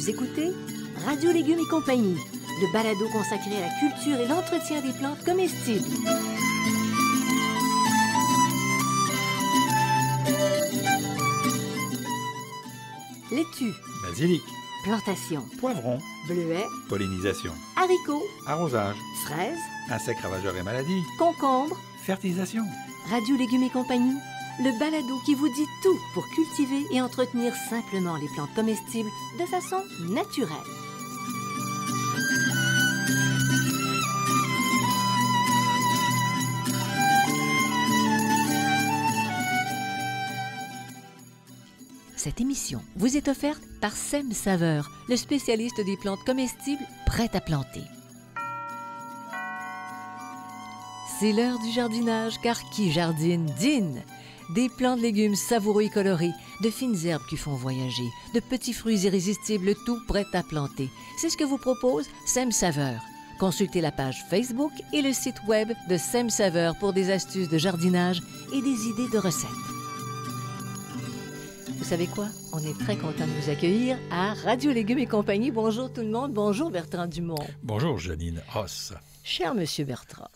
Vous écoutez Radio Légumes et compagnie, le balado consacré à la culture et l'entretien des plantes comestibles. Laitue, Basilic, plantation, poivron, bleuets, pollinisation, haricots, arrosage, fraises, insectes ravageurs et maladies, concombres. fertilisation. Radio Légumes et compagnie, le balado qui vous dit tout pour cultiver et entretenir simplement les plantes comestibles de façon naturelle. Cette émission vous est offerte par Sem Saveur, le spécialiste des plantes comestibles prêtes à planter. C'est l'heure du jardinage, car qui jardine, dîne! Des plants de légumes savoureux et colorés, de fines herbes qui font voyager, de petits fruits irrésistibles, tout prêt à planter. C'est ce que vous propose Sem Saveur. Consultez la page Facebook et le site web de Sem Saveur pour des astuces de jardinage et des idées de recettes. Vous savez quoi? On est très content de vous accueillir à Radio Légumes et compagnie. Bonjour tout le monde. Bonjour Bertrand Dumont. Bonjour Janine Ross. Cher Monsieur Bertrand.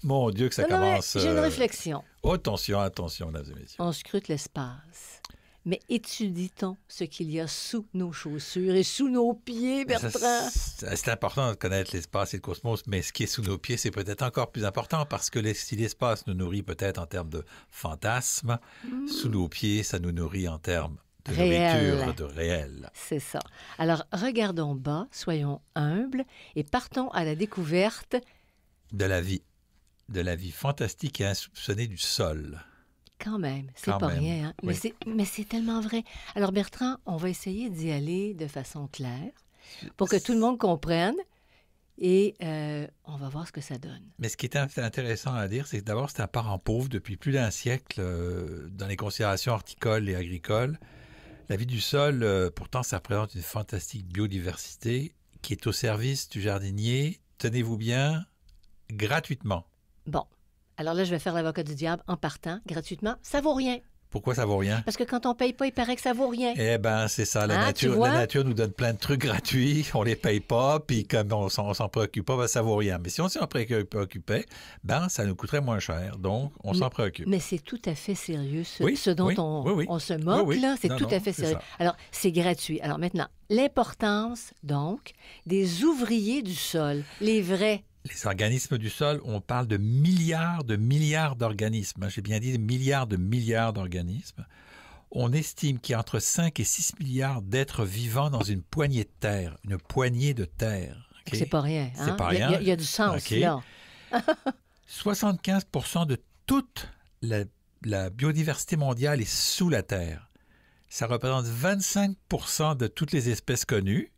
Mon Dieu que ça Non, commence. j'ai une réflexion. Oh, attention, mesdames et messieurs. On scrute l'espace. Mais étudie-t-on ce qu'il y a sous nos chaussures et sous nos pieds, Bertrand? C'est important de connaître l'espace et le cosmos, mais ce qui est sous nos pieds, c'est peut-être encore plus important parce que si l'espace nous nourrit peut-être en termes de fantasmes, sous nos pieds, ça nous nourrit en termes de nourriture, de réel. C'est ça. Alors, regardons bas, soyons humbles et partons à la découverte de la vie fantastique et insoupçonnée du sol. Quand même, c'est Quand pas même, rien. Hein? oui. Mais c'est tellement vrai. Alors Bertrand, on va essayer d'y aller de façon claire pour que tout le monde comprenne et on va voir ce que ça donne. Mais ce qui est intéressant à dire, c'est que d'abord, c'est un parent pauvre depuis plus d'un siècle dans les considérations horticoles et agricoles. La vie du sol, pourtant, ça représente une fantastique biodiversité qui est au service du jardinier, tenez-vous bien, gratuitement. Bon. Alors là, je vais faire l'avocat du diable en partant gratuitement. Ça vaut rien. Pourquoi ça vaut rien? Parce que quand on paye pas, il paraît que ça vaut rien. Eh bien, c'est ça. La Tu vois? nature nous donne plein de trucs gratuits. On les paye pas, puis comme on s'en préoccupe pas, ben, ça vaut rien. Mais si on s'en préoccupait, ben, ça nous coûterait moins cher. Donc, on s'en préoccupe. Mais c'est tout à fait sérieux, Oui, ce dont oui, on se moque, oui. là. C'est Non, tout à non, fait c'est sérieux. ça. Alors, c'est gratuit. Alors maintenant, l'importance, donc, des ouvriers du sol, les vrais. Les organismes du sol, on parle de milliards d'organismes. J'ai bien dit des milliards d'organismes. On estime qu'il y a entre 5 et 6 milliards d'êtres vivants dans une poignée de terre. Une poignée de terre. Okay? C'est pas rien. Hein? C'est pas rien. Il y a du sens, Okay. là. 75% de toute la biodiversité mondiale est sous la terre. Ça représente 25% de toutes les espèces connues.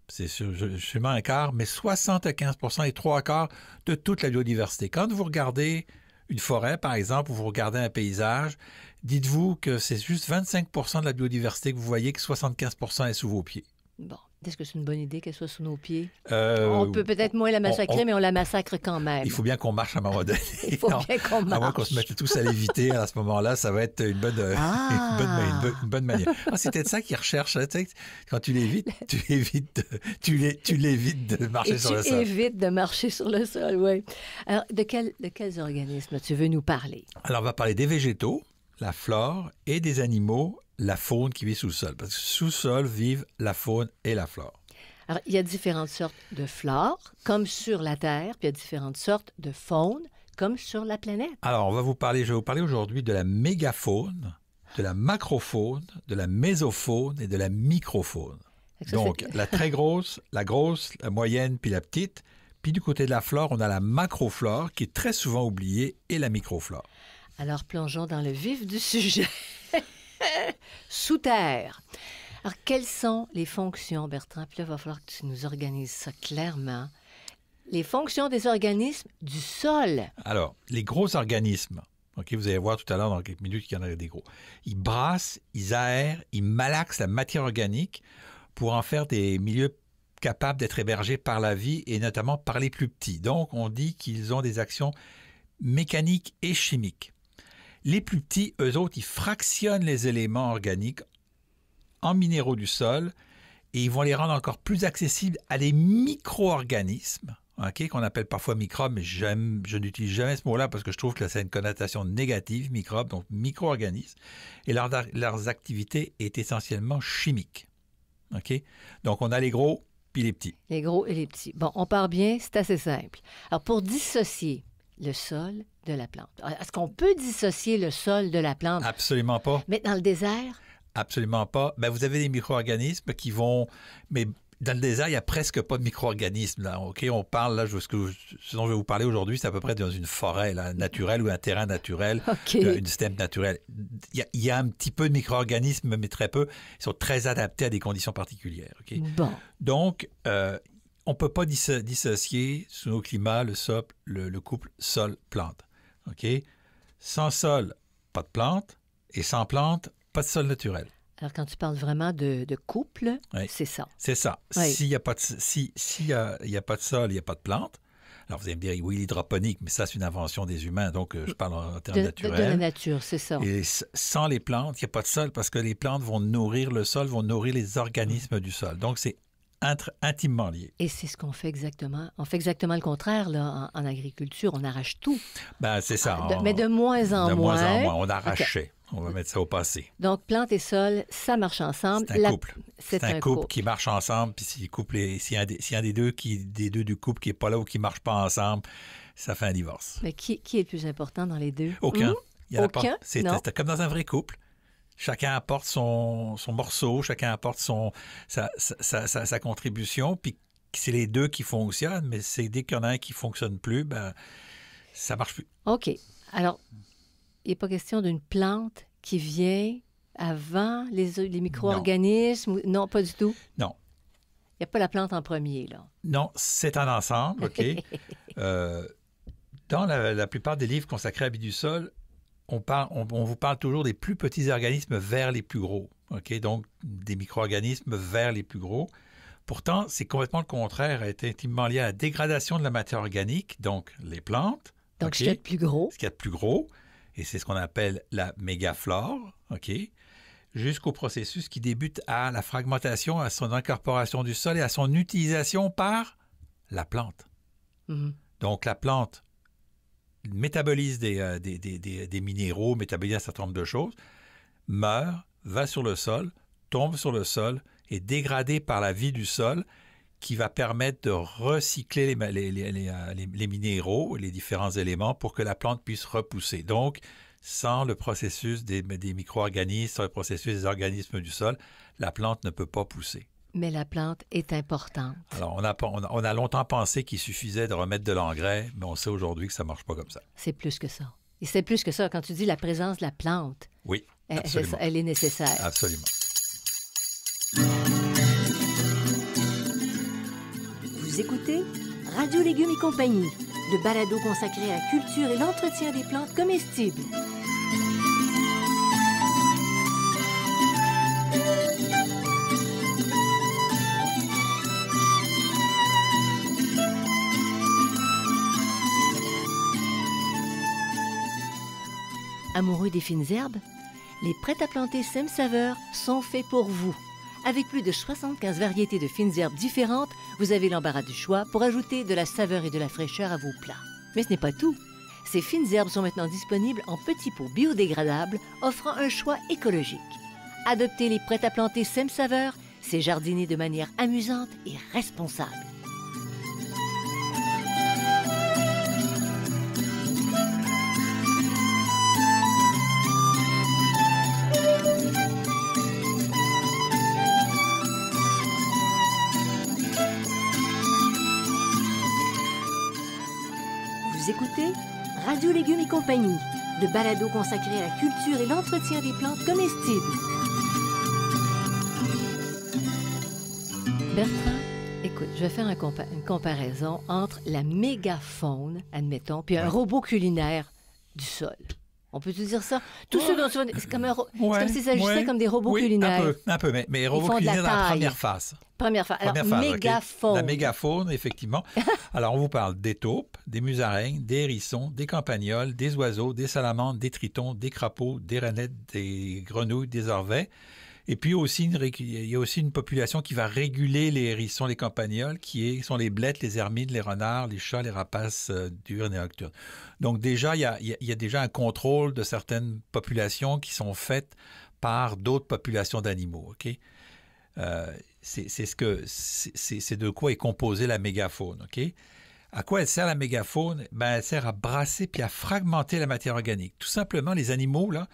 C'est seulement un quart, mais 75% et 3/4 de toute la biodiversité. Quand vous regardez une forêt, par exemple, ou vous regardez un paysage, dites-vous que c'est juste 25% de la biodiversité que vous voyez, que 75% est sous vos pieds. Bon, est-ce que c'est une bonne idée qu'elle soit sous nos pieds? On On peut peut-être moins la massacrer, mais on la massacre quand même. Il faut bien qu'on marche à un moment donné. Il faut bien qu'on marche. À moins qu'on se mette tous à l'éviter, à ce moment-là, ça va être une bonne manière. Ah, c'est peut-être ça qu'ils recherchent. Hein, tu sais, quand tu l'évites, tu l'évites de marcher sur le sol. Tu évites de marcher sur le sol, oui. Alors, de quels organismes tu veux nous parler? Alors, on va parler des végétaux, la flore, et des animaux, la faune qui vit sous le sol. Parce que sous le sol vivent la faune et la flore. Alors, il y a différentes sortes de flore, comme sur la Terre, puis il y a différentes sortes de faune, comme sur la planète. Alors, je vais vous parler aujourd'hui de la mégafaune, de la macrofaune, de la mésofaune et de la microfaune. Donc, la très grosse, la moyenne, puis la petite. Puis du côté de la flore, on a la macroflore, qui est très souvent oubliée, et la microflore. Alors, plongeons dans le vif du sujet. Sous terre. Alors, quelles sont les fonctions, Bertrand? Puis là, il va falloir que tu nous organises ça clairement. Les fonctions des organismes du sol. Alors, les gros organismes, OK, vous allez voir tout à l'heure dans quelques minutes qu'il y en a des gros. Ils brassent, ils aèrent, ils malaxent la matière organique pour en faire des milieux capables d'être hébergés par la vie et notamment par les plus petits. Donc, on dit qu'ils ont des actions mécaniques et chimiques. Les plus petits, eux autres, ils fractionnent les éléments organiques en minéraux du sol et ils vont les rendre encore plus accessibles à des micro-organismes, OK, qu'on appelle parfois microbes, mais je n'utilise jamais ce mot-là parce que je trouve que ça a une connotation négative, microbes, donc micro-organismes, et leurs activités est essentiellement chimique. OK? Donc, on a les gros puis les petits. Les gros et les petits. Bon, on part bien, c'est assez simple. Alors, pour dissocier le sol de la plante, est-ce qu'on peut dissocier le sol de la plante? Absolument pas. Mais dans le désert? Absolument pas. Ben, vous avez des micro-organismes qui vont... Mais dans le désert, il n'y a presque pas de micro-organismes. Là. OK? On parle, là, ce dont je vais vous parler aujourd'hui, c'est à peu près dans une forêt là, naturelle ou un terrain naturel, une steppe naturelle. Il y a un petit peu de micro-organismes, mais très peu. Ils sont très adaptés à des conditions particulières. OK? Bon. Donc, on ne peut pas dissocier sous nos climats le couple sol-plante. OK? Sans sol, pas de plante. Et sans plante, pas de sol naturel. Alors, quand tu parles vraiment de couple, oui. c'est ça. C'est ça. Oui. S'il n'y a pas de sol, il n'y a pas de plante. Alors, vous allez me dire, oui, l'hydroponique, mais ça, c'est une invention des humains, donc je parle en termes naturels. De la nature, c'est ça. Et sans les plantes, il n'y a pas de sol parce que les plantes vont nourrir le sol, vont nourrir les organismes du sol. Donc, c'est intimement lié. Et c'est ce qu'on fait exactement. On fait exactement le contraire là, en agriculture. On arrache tout. Ben, c'est ça. Mais de moins en moins. De moins en moins. On arrachait. Okay. On va mettre ça au passé. Donc, plante et sol, ça marche ensemble. C'est un couple. C'est un couple qui marche ensemble. Puis s'il y a un des deux du couple qui n'est pas là ou qui ne marche pas ensemble, ça fait un divorce. Mais qui est le plus important dans les deux? Aucun. Aucun? C'est comme dans un vrai couple. Chacun apporte son morceau, chacun apporte sa contribution, puis c'est les deux qui fonctionnent, mais c'est dès qu'il y en a un qui ne fonctionne plus, ben ça ne marche plus. OK. Alors, il n'est pas question d'une plante qui vient avant les micro-organismes? Non, pas du tout? Non. Il n'y a pas la plante en premier, là? Non, c'est un ensemble, OK. Dans la plupart des livres consacrés à la vie du sol, on vous parle toujours des plus petits organismes vers les plus gros. OK? Donc, des micro-organismes vers les plus gros. Pourtant, c'est complètement le contraire. Elle est intimement liée à la dégradation de la matière organique, donc les plantes. Donc, ce qu'il y a de plus gros. Ce qu'il y a de plus gros. Et c'est ce qu'on appelle la mégaflore. OK? Jusqu'au processus qui débute à la fragmentation, à son incorporation du sol et à son utilisation par la plante. Mm-hmm. Donc, la plante métabolise des minéraux, métabolise un certain nombre de choses, meurt, va sur le sol, tombe sur le sol, est dégradé par la vie du sol qui va permettre de recycler les minéraux, les différents éléments pour que la plante puisse repousser. Donc, sans le processus des micro-organismes, sans le processus des organismes du sol, la plante ne peut pas pousser. Mais la plante est importante. Alors, on a longtemps pensé qu'il suffisait de remettre de l'engrais, mais on sait aujourd'hui que ça ne marche pas comme ça. C'est plus que ça. Et c'est plus que ça. Quand tu dis la présence de la plante, oui, absolument. Elle est nécessaire. Absolument. Vous écoutez Radio Légumes et compagnie, le balado consacré à la culture et l'entretien des plantes comestibles. Amoureux des fines herbes? Les prêts-à-planter Sème Saveur sont faits pour vous. Avec plus de 75 variétés de fines herbes différentes, vous avez l'embarras du choix pour ajouter de la saveur et de la fraîcheur à vos plats. Mais ce n'est pas tout. Ces fines herbes sont maintenant disponibles en petits pots biodégradables, offrant un choix écologique. Adoptez les prêts-à-planter Sème Saveur, c'est jardiner de manière amusante et responsable. Vous écoutez Radio Légumes et compagnie, le balado consacré à la culture et l'entretien des plantes comestibles. Bertrand, écoute, je vais faire une comparaison entre la mégafaune, admettons, puis un robot culinaire du sol. On peut-te dire ça? Tous ceux dont tu vas... C'est comme, c'est comme s'ils s'agissaient comme des robots culinaires. Un peu, mais les robots culinaires dans la première phase. Première phase. Alors, mégafaune. Okay. La mégafaune, effectivement. Alors, on vous parle des taupes, des musaraignes, des hérissons, des campagnols, des oiseaux, des salamandres, des tritons, des crapauds, des rainettes, des grenouilles, des orvets. Et puis aussi il y a aussi une population qui va réguler les hérissons, les campagnols, sont les blettes, les hermines, les renards, les chats, les rapaces diurnes et nocturnes. Donc déjà, il y a déjà un contrôle de certaines populations qui sont faites par d'autres populations d'animaux. OK? C'est de quoi est composée la mégafaune. OK? À quoi elle sert la mégafaune? Elle sert à brasser puis à fragmenter la matière organique. Tout simplement, les animaux, là,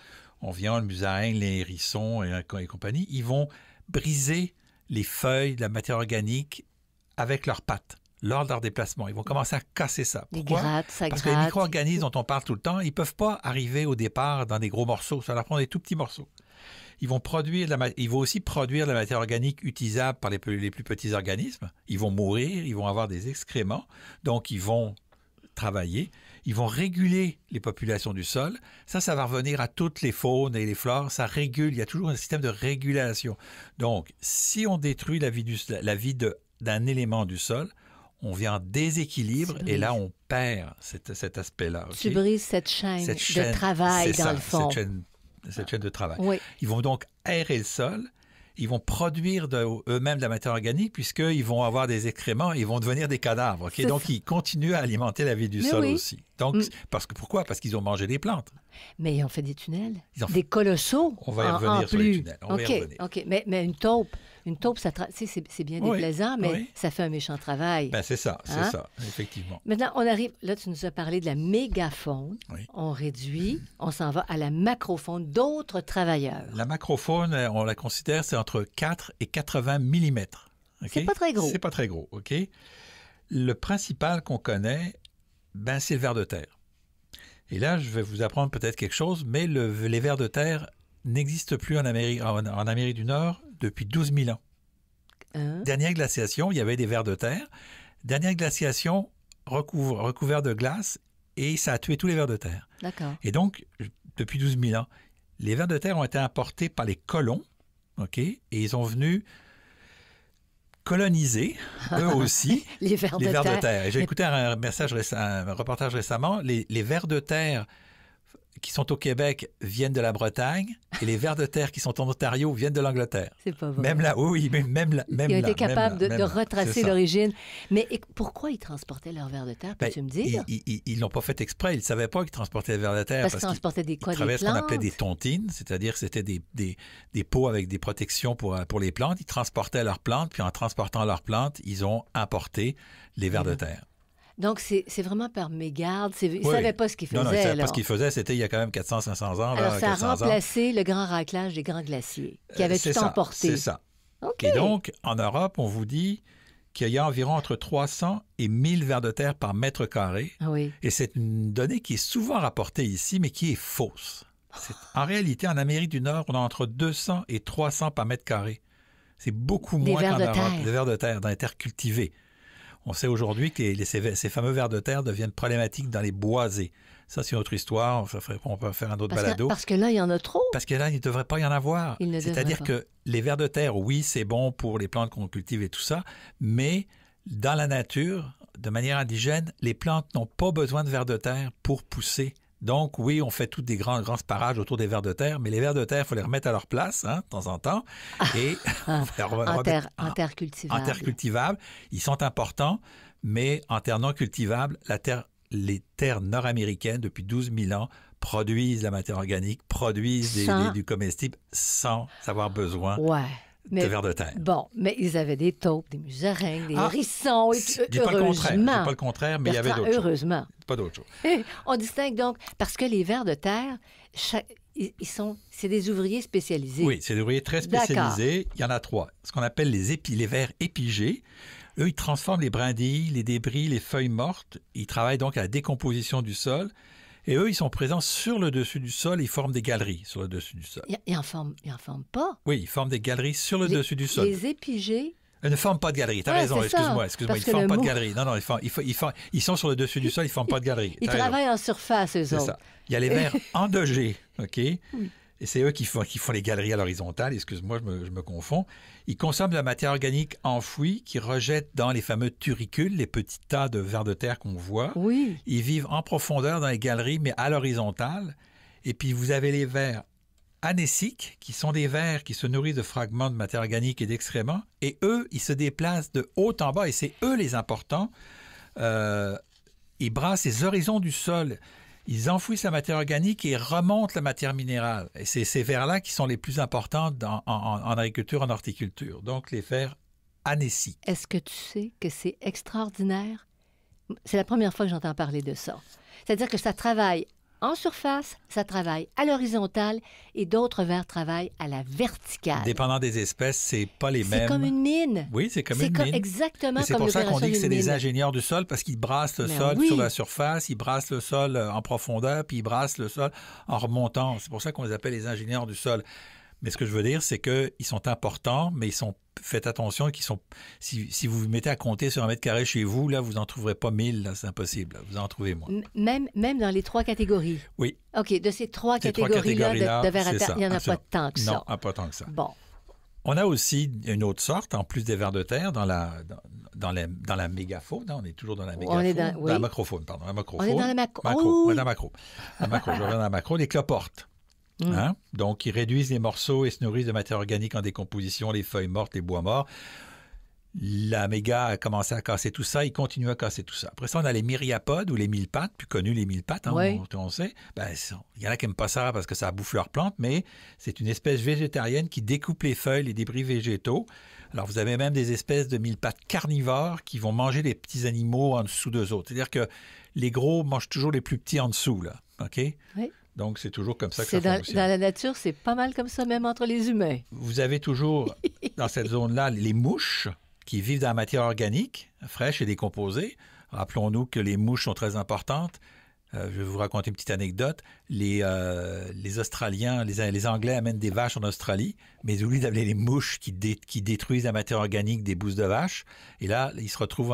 on vient le musaraigne, les hérissons et compagnie, ils vont briser les feuilles de la matière organique avec leurs pattes lors de leur déplacement. Ils vont commencer à casser ça. Pourquoi? Parce que les micro-organismes dont on parle tout le temps, ils ne peuvent pas arriver au départ dans des gros morceaux. Ça leur prend des tout petits morceaux. Ils vont aussi produire de la matière organique utilisable par les plus petits organismes. Ils vont mourir, ils vont avoir des excréments, donc ils vont travailler. Ils vont réguler les populations du sol. Ça va revenir à toutes les faunes et les flores. Ça régule. Il y a toujours un système de régulation. Donc, si on détruit la vie d'un élément du sol, on vient en déséquilibre et là, on perd cet aspect-là. Okay? Tu brises cette chaîne de travail, dans le fond. Cette chaîne de travail. Oui. Ils vont donc aérer le sol. Ils vont produire eux-mêmes de la matière organique puisqu'ils vont avoir des excréments et ils vont devenir des cadavres. Okay? Donc, ils continuent à alimenter la vie du sol aussi. Donc, pourquoi? Parce qu'ils ont mangé des plantes. Mais ils ont fait des tunnels, des colossaux. On va y revenir sur les tunnels. On va y revenir. OK. Mais une taupe, c'est bien déplaisant, mais ça fait un méchant travail. C'est ça, effectivement. Maintenant, on arrive, là, tu nous as parlé de la mégafaune. Oui. On réduit, on s'en va à la macrofaune, d'autres travailleurs. La macrofaune, on la considère, c'est entre 4 et 80 mm. Okay? C'est pas très gros. C'est pas très gros, OK? Le principal qu'on connaît, c'est le ver de terre. Et là, je vais vous apprendre peut-être quelque chose, mais les vers de terre n'existent plus en Amérique du Nord depuis 12 000 ans. Dernière glaciation, il y avait des vers de terre. Dernière glaciation, recouvert de glace, et ça a tué tous les vers de terre. D'accord. Et donc, depuis 12 000 ans, les vers de terre ont été importés par les colons, OK? Et ils sont venus coloniser, eux aussi, les vers de terre. J'ai écouté un reportage récemment. Les vers de terre qui sont au Québec viennent de la Bretagne et les vers de terre qui sont en Ontario viennent de l'Angleterre. C'est pas vrai. Même là, oui, même là. Ils ont été capables de retracer l'origine. Mais pourquoi ils transportaient leurs vers de terre, peux-tu me dire? Ils l'ont pas fait exprès. Ils ne savaient pas qu'ils transportaient les vers de terre. Parce qu'ils transportaient des quoi, des plantes? Ils travaillaient ce qu'on appelait des tontines, c'est-à-dire que c'était des pots avec des protections pour les plantes. Ils transportaient leurs plantes, puis en transportant leurs plantes, ils ont importé les vers de terre. Donc, c'est vraiment par mégarde. Ils ne savaient pas ce qu'ils faisaient. Non, ils ne savaient pas ce qu'ils faisaient. C'était il y a quand même 400-500 ans. Alors, ça a remplacé le grand raclage des grands glaciers qui avaient tout emporté. C'est ça. OK. Et donc, en Europe, on vous dit qu'il y a environ entre 300 et 1000 vers de terre par mètre carré. Oui. Et c'est une donnée qui est souvent rapportée ici, mais qui est fausse. En réalité, en Amérique du Nord, on a entre 200 et 300 par mètre carré. C'est beaucoup moins qu'en Europe. Des vers de terre dans les terres cultivées. On sait aujourd'hui que ces fameux vers de terre deviennent problématiques dans les boisés. Ça, c'est une autre histoire. On peut faire un autre balado. Parce que là, il y en a trop. Parce que là, il ne devrait pas y en avoir. C'est-à-dire que les vers de terre, oui, c'est bon pour les plantes qu'on cultive et tout ça, mais dans la nature, de manière indigène, les plantes n'ont pas besoin de vers de terre pour pousser. Donc, oui, on fait tous des grands parages autour des vers de terre, mais les vers de terre, il faut les remettre à leur place, de temps en temps. Et en terre cultivable. En terre cultivable. Ils sont importants, mais en terre non cultivable, les terres nord-américaines, depuis 12 000 ans, produisent la matière organique, produisent du comestible sans avoir besoin de vers de terre. Bon, mais ils avaient des taupes, des musaraignes, des hérissons. Je dis pas le contraire, mais il y avait d'autres choses. Heureusement. Pas d'autres choses. On distingue donc, parce que les vers de terre, c'est des ouvriers spécialisés. Oui, c'est des ouvriers très spécialisés. Il y en a 3. Ce qu'on appelle les vers épigés. Eux, ils transforment les brindilles, les débris, les feuilles mortes. Ils travaillent donc à la décomposition du sol. Et eux, ils sont présents sur le dessus du sol et ils forment des galeries sur le dessus du sol. Ils en forment pas? Oui, ils forment des galeries sur le dessus du sol. Les épigés? Ils ne forment pas de galerie. T'as raison, excuse-moi. Ils ne forment pas de galerie. Non, ils sont sur le dessus du sol, ils ne forment pas de galerie. Ils travaillent en surface, eux autres. C'est ça. Il y a les vers endogés, OK? Oui. Et c'est eux qui font les galeries à l'horizontale. Excuse-moi, je me confonds. Ils consomment de la matière organique enfouie qu'ils rejettent dans les fameux turicules, les petits tas de vers de terre qu'on voit. Oui. Ils vivent en profondeur dans les galeries, mais à l'horizontale. Et puis, vous avez les vers anéciques, qui sont des vers qui se nourrissent de fragments de matière organique et d'excréments, et eux, ils se déplacent de haut en bas, et c'est eux les importants. Ils brassent les horizons du sol, ils enfouissent la matière organique et remontent la matière minérale. Et c'est ces vers-là qui sont les plus importants en agriculture, en horticulture. Donc, les vers anéciques. Est-ce que tu sais que c'est extraordinaire? C'est la première fois que j'entends parler de ça. C'est-à-dire que ça travaille en surface, ça travaille à l'horizontale et d'autres vers travaillent à la verticale. Dépendant des espèces, c'est pas les mêmes. C'est comme une mine. Oui, c'est comme une mine. Exactement et c'est comme pour ça qu'on dit que c'est des mine. ingénieurs du sol parce qu'ils brassent le sol sur la surface, ils brassent le sol en profondeur, puis ils brassent le sol en remontant. C'est pour ça qu'on les appelle les ingénieurs du sol. Mais ce que je veux dire, c'est qu'ils sont importants, mais ils sont... Faites attention qu'ils sont... Si vous vous mettez à compter sur un mètre carré chez vous, là, vous n'en trouverez pas 1000, là, c'est impossible. Là. Vous en trouvez moins. Même dans les 3 catégories? Oui. OK, de ces trois catégories-là de vers à terre, il n'y en a pas tant que ça. Non, pas tant que ça. Bon. On a aussi une autre sorte, en plus des vers de terre, dans la mégafaune. On est toujours dans la mégafaune. On est dans la macrofaune, pardon. La macrofaune. On est dans la macro. On est dans la macro. La macro, je reviens dans la macro. Les cloportes. Hein? Donc, ils réduisent les morceaux et se nourrissent de matière organique en décomposition, les feuilles mortes, les bois morts. La méga a commencé à casser tout ça, il continue à casser tout ça. Après ça, on a les myriapodes ou les mille-pattes, plus connus les mille-pattes, hein, oui. on sait. Il y en a qui n'aiment pas ça parce que ça bouffe leurs plantes, mais c'est une espèce végétarienne qui découpe les feuilles, les débris végétaux. Alors, vous avez même des espèces de mille-pattes carnivores qui vont manger les petits animaux en dessous d'eux autres. C'est-à-dire que les gros mangent toujours les plus petits en dessous, là. OK? Oui. Donc, c'est toujours comme ça que ça fonctionne. Dans la nature, c'est pas mal comme ça, même entre les humains. Vous avez toujours, dans cette zone-là, les mouches qui vivent dans la matière organique, fraîche et décomposée. Rappelons-nous que les mouches sont très importantes. Je vais vous raconter une petite anecdote. Les Australiens, les Anglais amènent des vaches en Australie, mais ils oublient d'amener les mouches qui détruisent la matière organique des bousses de vache. Et là, ils se retrouvent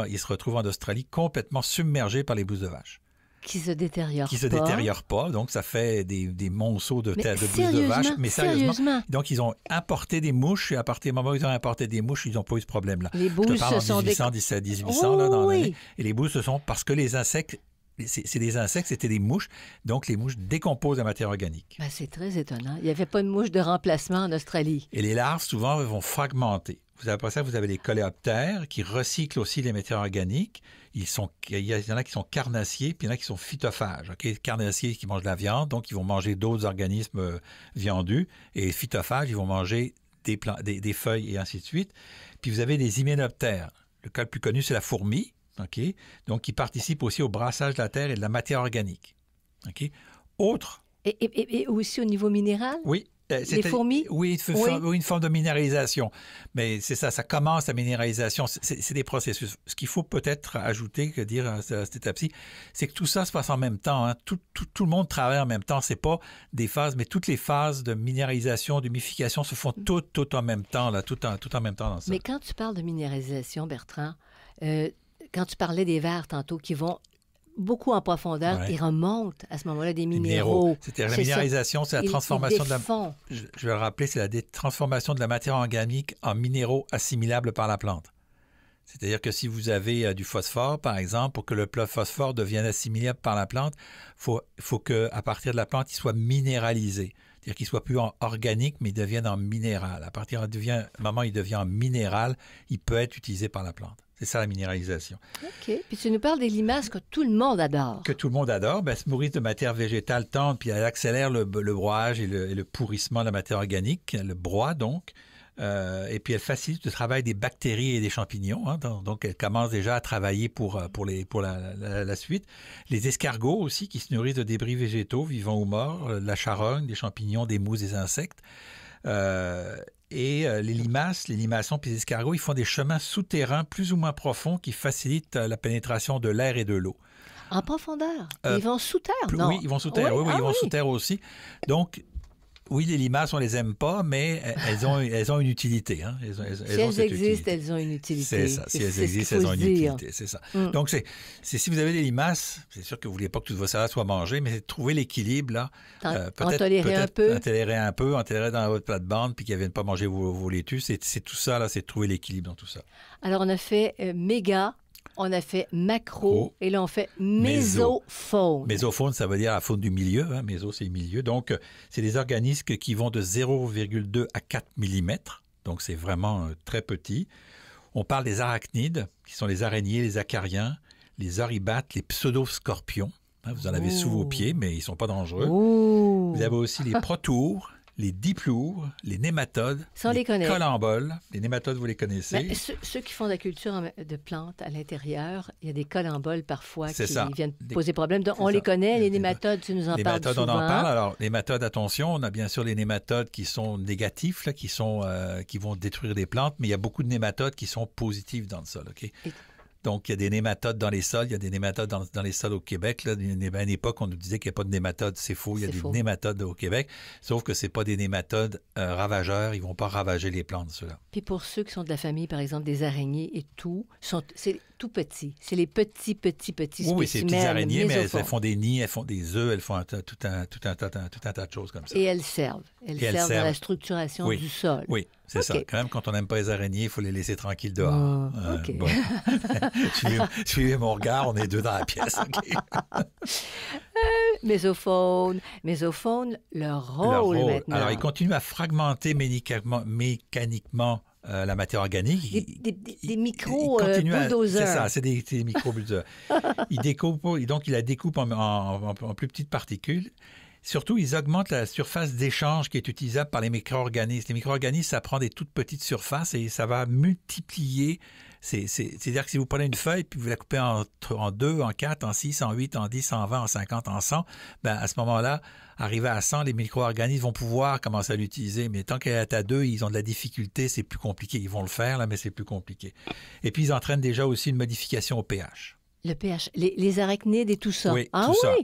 en Australie complètement submergés par les bousses de vache. Qui se détériorent pas. Donc, ça fait des monceaux de bousses de vache. Mais sérieusement. Donc, ils ont importé des mouches et à partir du moment où ils ont importé des mouches, ils n'ont pas eu ce problème-là. Les bousses Je te parle en 1800, là, dans l'année. Et les bousses, ce sont parce que les insectes, c'est des insectes, c'était des mouches. Donc, les mouches décomposent la matière organique. C'est très étonnant. Il n'y avait pas de mouches de remplacement en Australie. Et les larves, souvent, vont fragmenter. Après ça, vous avez les coléoptères qui recyclent aussi les matières organiques. Il y en a qui sont carnassiers, puis il y en a qui sont phytophages. Okay? Carnassiers qui mangent de la viande, donc ils vont manger d'autres organismes viandus. Et phytophages, ils vont manger des feuilles et ainsi de suite. Puis vous avez des hyménoptères. Le cas le plus connu, c'est la fourmi. Okay? Donc, qui participe aussi au brassage de la terre et de la matière organique. Okay? Autre... Et aussi au niveau minéral? Oui. Les fourmis? Oui, une forme de minéralisation. Mais c'est ça commence la minéralisation. C'est des processus. Ce qu'il faut peut-être ajouter, dire à cette étape-ci, c'est que tout ça se passe en même temps. Hein. Tout le monde travaille en même temps. C'est pas des phases, mais toutes les phases de minéralisation, d'humification se font toutes en même temps, là, tout en même temps dans ça. Mais quand tu parles de minéralisation, Bertrand, quand tu parlais des vers tantôt qui vont beaucoup en profondeur, ils remontent à ce moment-là des minéraux. C'est-à-dire la minéralisation, c'est la transformation de la... Je vais le rappeler, c'est la transformation de la matière organique en minéraux assimilables par la plante. C'est-à-dire que si vous avez du phosphore, par exemple, pour que le phosphore devienne assimilable par la plante, il faut qu'à partir de la plante, il soit minéralisé. C'est-à-dire qu'il ne soit plus en organique, mais il devienne en minéral. À partir du moment où il devient en minéral, il peut être utilisé par la plante. C'est ça, la minéralisation. OK. Puis tu nous parles des limaces que tout le monde adore. Que tout le monde adore. Elles se nourrissent de matière végétale tendre, puis elles accélèrent le broyage et le pourrissement de la matière organique, le broie donc. Et puis elles facilitent le travail des bactéries et des champignons. Hein, donc elles commencent déjà à travailler pour la suite. Les escargots aussi, qui se nourrissent de débris végétaux, vivants ou morts, la charogne, des champignons, des mousses, des insectes. Et les limaçons puis les escargots, ils font des chemins souterrains plus ou moins profonds qui facilitent la pénétration de l'air et de l'eau. En profondeur? Ils vont sous terre, non? Oui, ils vont sous terre. Oui, ils vont sous terre aussi. Donc, oui, les limaces, on les aime pas, mais elles ont une utilité. Hein. Si elles existent, elles ont une utilité. C'est ça. Si elles existent, elles ont une utilité. C'est ça. Donc, si vous avez des limaces, c'est sûr que vous ne voulez pas que tout ça soit mangé, mais c'est de trouver l'équilibre, là. En tolérer un peu. En tolérer dans votre plate-bande, puis qu'ils ne viennent pas manger vos laitues. C'est tout ça, là, c'est de trouver l'équilibre dans tout ça. Alors, on a fait méga. on a fait macro, Oh. et là, on fait Méso. mésofaune. Mésofaune, ça veut dire la faune du milieu. Hein. Méso, c'est milieu. Donc, c'est des organismes qui vont de 0,2 à 4 mm. Donc, c'est vraiment très petit. On parle des arachnides, qui sont les araignées, les acariens, les oribates, les pseudoscorpions. Hein, vous en avez sous vos pieds, mais ils ne sont pas dangereux. Oh. Vous avez aussi les protoures, les diploures, les nématodes, Ça, on les connaît. colamboles. Les nématodes, vous les connaissez. Ben, ceux qui font de la culture de plantes à l'intérieur, il y a des colamboles parfois C'est qui ça. viennent poser problème. Donc, C'est on ça. les connaît, les C'est nématodes, tu nous en Les parles nématodes, souvent. on en parle. Alors, les nématodes, attention, on a bien sûr les nématodes qui sont négatifs, là, qui vont détruire des plantes, mais il y a beaucoup de nématodes qui sont positifs dans le sol. OK? Et- Donc, il y a des nématodes dans les sols. Il y a des nématodes dans les sols au Québec. Là. Il y a une époque, on nous disait qu'il n'y a pas de nématodes. C'est faux. Il y a C'est des faux. nématodes au Québec. Sauf que ce pas des nématodes ravageurs. Ils ne vont pas ravager les plantes, ceux-là. Puis pour ceux qui sont de la famille, par exemple, des araignées et tout, c'est tout petit. C'est les petits Oui, c'est des petites spécimens araignées, mais mésophones. elles font des nids, elles font des œufs, elles font tout un tas de choses comme ça. Et elles servent. Elles Et elles servent dans servent. la structuration Oui. du sol. Oui, c'est OK. ça. Quand même, quand on n'aime pas les araignées, il faut les laisser tranquilles dehors. Ah, OK. Bon. Suivez mon regard, on est deux dans la pièce. OK? Mésofaune, leur rôle Leur rôle. maintenant. Alors, ils continuent à fragmenter mécaniquement la matière organique. Des micros Ils continuent bulldozers. C'est ça, c'est des micro-bulldozers. Donc, ils la découpent en plus petites particules. Surtout, ils augmentent la surface d'échange qui est utilisable par les micro-organismes. Les micro-organismes, ça prend des toutes petites surfaces et ça va multiplier. C'est-à-dire que si vous prenez une feuille puis vous la coupez en 2, en 4, en 6, en 8, en 10, en 20, en 50, en 100, ben à ce moment-là, arrivé à 100, les micro-organismes vont pouvoir commencer à l'utiliser. Mais tant qu'elle est à 2, ils ont de la difficulté, c'est plus compliqué. Ils vont le faire, là, mais c'est plus compliqué. Et puis, ils entraînent déjà aussi une modification au pH. Le pH, les arachnides et tout ça. Oui, ah tout oui? ça.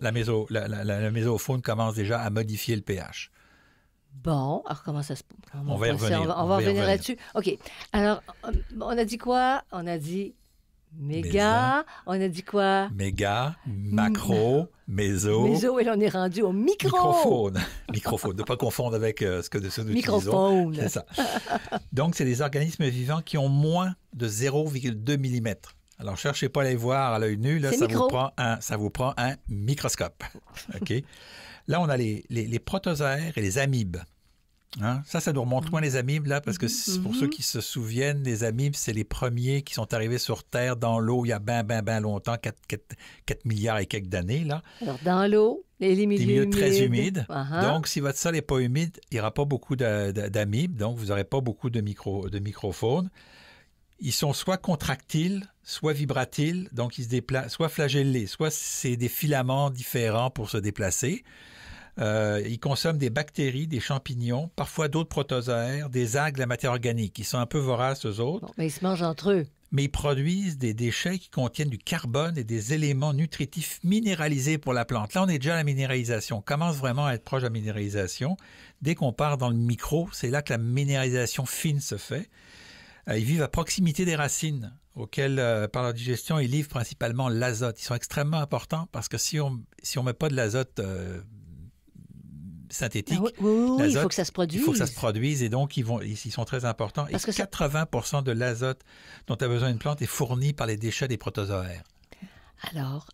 La mésofaune commence déjà à modifier le pH. Bon, alors comment ça se passe? On va y revenir. On va revenir là-dessus. OK. Alors, on a dit quoi? On a dit méga. On a dit quoi? Méga, macro, méso. Méso, et là, on est rendu au micro. Microfaune. Microfaune. Ne pas confondre avec ce que nous utilisons. Microfaune. C'est ça. Donc, c'est des organismes vivants qui ont moins de 0,2 mm. Alors, cherchez pas à les voir à l'œil nu. Là, ça vous prend un microscope. OK? Là, on a les protozoaires et les amibes. Hein? Ça nous remonte loin, les amibes, là, parce que pour ceux qui se souviennent, les amibes, c'est les premiers qui sont arrivés sur Terre dans l'eau il y a ben longtemps, 4 milliards et quelques d'années, là. Alors, dans l'eau, les milieux humides. Très humides. Uh-huh. Donc, si votre sol n'est pas humide, il n'y aura pas beaucoup d'amibes, donc vous n'aurez pas beaucoup de microfaune. Ils sont soit contractiles, soit vibratiles, donc ils se déplacent, soit flagellés, soit c'est des filaments différents pour se déplacer. Ils consomment des bactéries, des champignons, parfois d'autres protozoaires, des algues, la matière organique. Ils sont un peu voraces, eux autres. Bon, mais ils se mangent entre eux. Mais ils produisent des déchets qui contiennent du carbone et des éléments nutritifs minéralisés pour la plante. Là, on est déjà à la minéralisation. On commence vraiment à être proche de la minéralisation. Dès qu'on part dans le micro, c'est là que la minéralisation fine se fait. Ils vivent à proximité des racines, auxquelles, par leur digestion, ils livrent principalement l'azote. Ils sont extrêmement importants parce que si on met pas de l'azote synthétique, oui, il faut que ça se produise. Il faut que ça se produise et donc ils sont très importants. Parce et 80% de l'azote dont a besoin une plante est fourni par les déchets des protozoaires. Alors,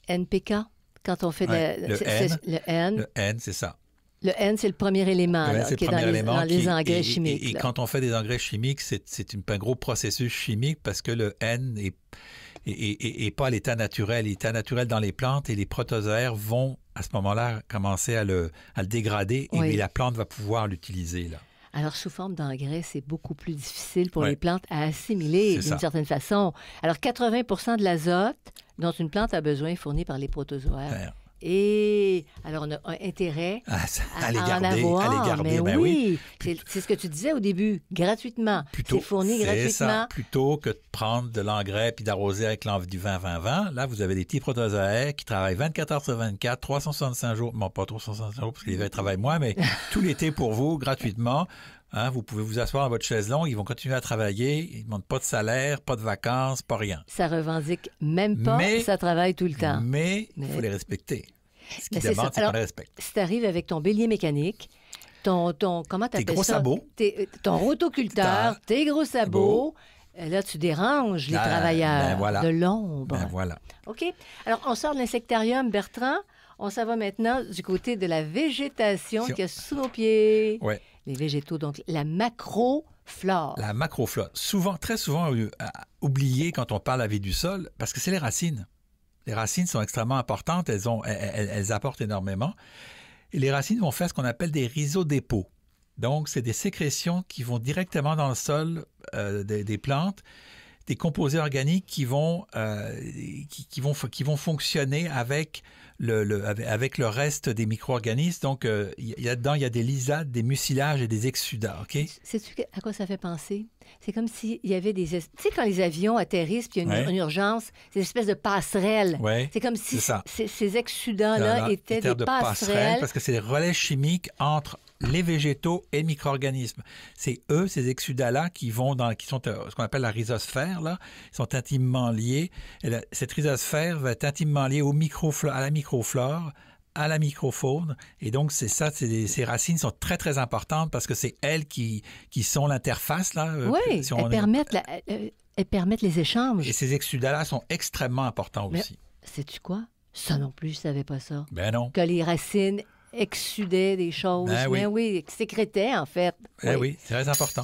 NPK, quand on fait le N. Le N, c'est ça. Le N, c'est le premier élément qui est dans les engrais chimiques. Et quand on fait des engrais chimiques, c'est un gros processus chimique parce que le N est pas à l'état naturel. L'état naturel dans les plantes et les protozoaires vont, à ce moment-là, commencer à le dégrader et la plante va pouvoir l'utiliser, là. Alors, sous forme d'engrais, c'est beaucoup plus difficile pour les plantes à assimiler d'une certaine façon. Alors, 80% de l'azote dont une plante a besoin est fourni par les protozoaires. Et alors, on a un intérêt à les en avoir. Mais ben oui, c'est ce que tu disais au début, gratuitement. C'est fourni gratuitement. Ça, plutôt que de prendre de l'engrais puis d'arroser avec du 20-20-20, là, vous avez des petits protozoaires qui travaillent 24 heures sur 24, 365 jours, bon, pas 365 jours parce que l'hiver, ils travaillent moins, mais tout l'été pour vous, gratuitement. Hein, vous pouvez vous asseoir dans votre chaise longue, ils vont continuer à travailler, ils ne demandent pas de salaire, pas de vacances, pas rien. Ça revendique même pas, ça travaille tout le temps. Mais il faut les respecter. Ce qu'ils demandent, c'est qu'on les respecte. Si tu arrives avec ton bélier mécanique, comment tu appelles ça? Tes gros sabots. Ton rotoculteur, tes gros sabots, Là, tu déranges les Ah, travailleurs ben voilà. de l'ombre. Ben voilà. OK. Alors, on sort de l'insectarium, Bertrand. On s'en va maintenant du côté de la végétation qui est sous nos pieds. Ouais. Les végétaux, donc la macroflore. La macroflore, très souvent oubliée quand on parle de la vie du sol, parce que c'est les racines. Les racines sont extrêmement importantes, elles apportent énormément. Et les racines vont faire ce qu'on appelle des rhizodépôts. Donc, c'est des sécrétions qui vont directement dans le sol des plantes, des composés organiques qui vont fonctionner avec le reste des micro-organismes. Donc, là-dedans, il y a des lysades, des mucilages et des exsudats. OK? Sais-tu à quoi ça fait penser? C'est comme s'il y avait des... Tu sais, quand les avions atterrissent puis il y a une urgence, c'est une espèce de passerelle. Ouais, c'est comme si c'est ces exsudats-là étaient des passerelles. Parce que c'est des relais chimiques entre les végétaux et les micro-organismes. C'est eux, ces exsudats-là, qui sont ce qu'on appelle la rhizosphère, là. Ils sont intimement liés. Et cette rhizosphère va être intimement liée à la microflore, à la microfaune. Et donc, c'est ça, ces racines sont très, très importantes parce que c'est elles qui sont l'interface, là. Oui, elles permettent les échanges. Et ces exsudats-là sont extrêmement importants aussi. Sais-tu quoi? Ça non plus, je ne savais pas ça. Ben non. Que les racines exsudaient des choses. Ben oui. Mais oui, sécrétaient, en fait. Ben oui, c'est très important.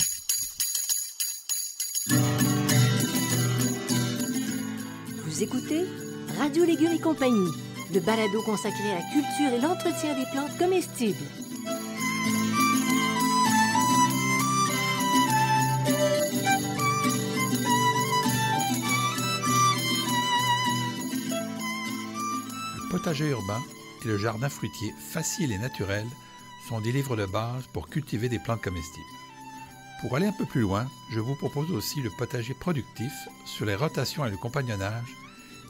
Vous écoutez Radio Légumes et compagnie, le balado consacré à la culture et l'entretien des plantes comestibles. Le potager urbain et le jardin fruitier facile et naturel sont des livres de base pour cultiver des plantes comestibles. Pour aller un peu plus loin, je vous propose aussi le potager productif sur les rotations et le compagnonnage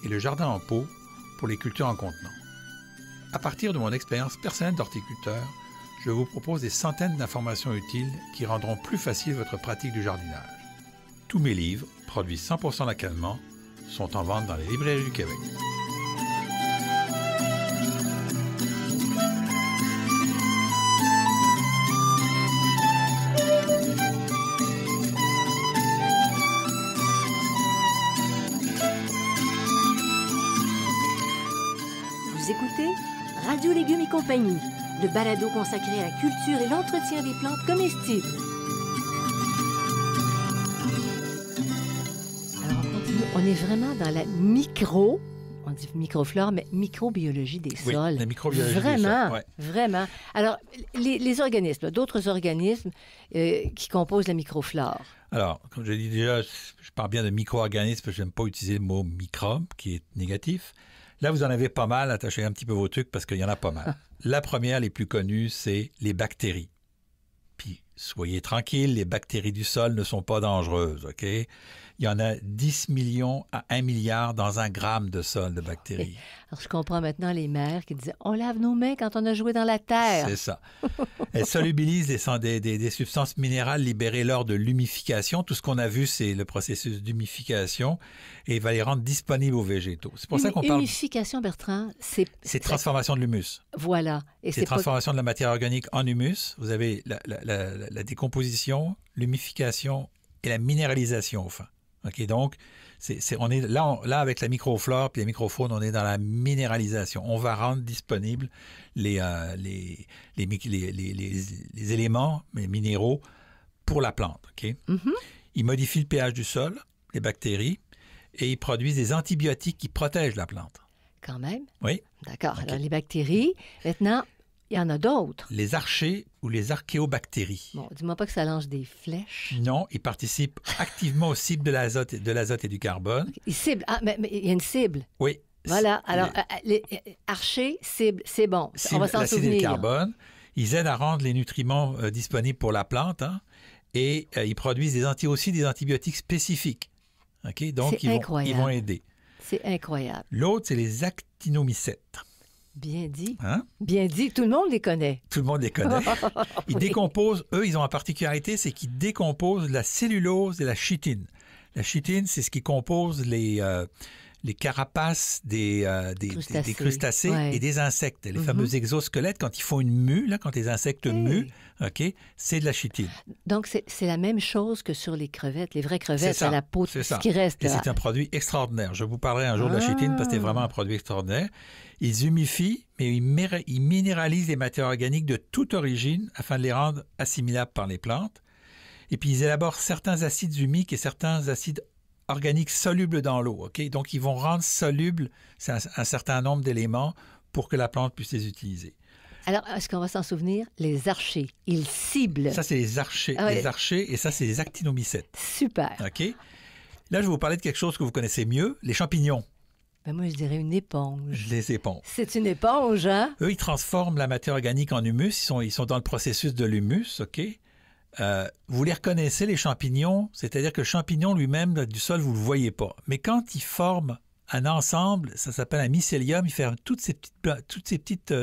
et le jardin en pot pour les cultures en contenant. À partir de mon expérience personnelle d'horticulteur, je vous propose des centaines d'informations utiles qui rendront plus facile votre pratique du jardinage. Tous mes livres, produits 100% localement, sont en vente dans les librairies du Québec. Vous écoutez Radio Légumes et compagnie, le balado consacré à la culture et l'entretien des plantes comestibles. Alors, on continue. On est vraiment dans la on dit microflore, mais microbiologie des sols. Oui, la microbiologie vraiment, des sols, ouais. Vraiment. Alors, les organismes, d'autres organismes qui composent la microflore. Alors, comme je l'ai dit déjà, je parle bien de micro-organismes, parce que je n'aime pas utiliser le mot microbe, qui est négatif. Là, vous en avez pas mal, attachez un petit peu vos trucs, parce qu'il y en a pas mal. La première, les plus connues, c'est les bactéries. Puis, soyez tranquilles, les bactéries du sol ne sont pas dangereuses, OK? Il y en a 10 millions à 1 milliard dans 1 gramme de sol de bactéries. Alors, je comprends maintenant les mères qui disaient « On lave nos mains quand on a joué dans la terre. » C'est ça. Elles solubilisent des substances minérales libérées lors de l'humification. Tout ce qu'on a vu, c'est le processus d'humification et va les rendre disponibles aux végétaux. C'est pour ça qu'on parle... Humification, Bertrand, c'est... C'est transformation de l'humus. Voilà. Et c'est transformation de la matière organique en humus. Vous avez la décomposition, l'humification et la minéralisation, enfin. OK, donc, on est là avec la microflore puis la microfaune, on est dans la minéralisation. On va rendre disponibles les éléments minéraux pour la plante. OK? Mm-hmm. Ils modifient le pH du sol, les bactéries, et ils produisent des antibiotiques qui protègent la plante. Quand même? Oui. D'accord. Okay. Alors, les bactéries, maintenant, il y en a d'autres. Les archées ou les archéobactéries. Bon, dis-moi pas que ça lance des flèches. Non, ils participent activement au cycle de l'azote et du carbone. Okay. Ils ciblent. Ah, mais il y a une cible. Oui. Voilà. Alors, les archers, cible, c'est bon. On va s'en souvenir. Et le carbone. Ils aident à rendre les nutriments disponibles pour la plante, hein, et ils produisent aussi des antibiotiques spécifiques. Okay? Donc, ils vont aider. C'est incroyable. L'autre, c'est les actinomycètes. Bien dit. Hein? Bien dit. Tout le monde les connaît. Tout le monde les connaît. Ils décomposent, eux, ils ont une particularité, c'est qu'ils décomposent la cellulose et la chitine. La chitine, c'est ce qui compose les les carapaces des crustacés ouais. et des insectes. Les fameux exosquelettes, quand ils font une mue, là, quand les insectes muent, OK, c'est de la chitine. Donc, c'est la même chose que sur les crevettes, les vraies crevettes, ça, à la peau, c'est ce ça. qui reste. Et là. c'est un produit extraordinaire. Je vous parlerai un jour de la chitine parce que c'est vraiment un produit extraordinaire. Ils humifient, mais ils minéralisent les matières organiques de toute origine afin de les rendre assimilables par les plantes. Et puis, ils élaborent certains acides humiques et certains acides organiques solubles dans l'eau. OK? Donc, ils vont rendre solubles un certain nombre d'éléments pour que la plante puisse les utiliser. Alors, est-ce qu'on va s'en souvenir? Les archers, ils ciblent. Ça, c'est les archers. Ah ouais. Les archers, et ça, c'est les actinomycètes. Super. OK? Là, je vais vous parler de quelque chose que vous connaissez mieux, les champignons. Ben moi, je dirais une éponge. Les éponges. C'est une éponge, hein? Eux, ils transforment la matière organique en humus. Ils sont dans le processus de l'humus, OK? Vous les reconnaissez, les champignons, c'est-à-dire que le champignon lui-même, du sol, vous ne le voyez pas. Mais quand il forme un ensemble, ça s'appelle un mycélium, il fait toutes ces petites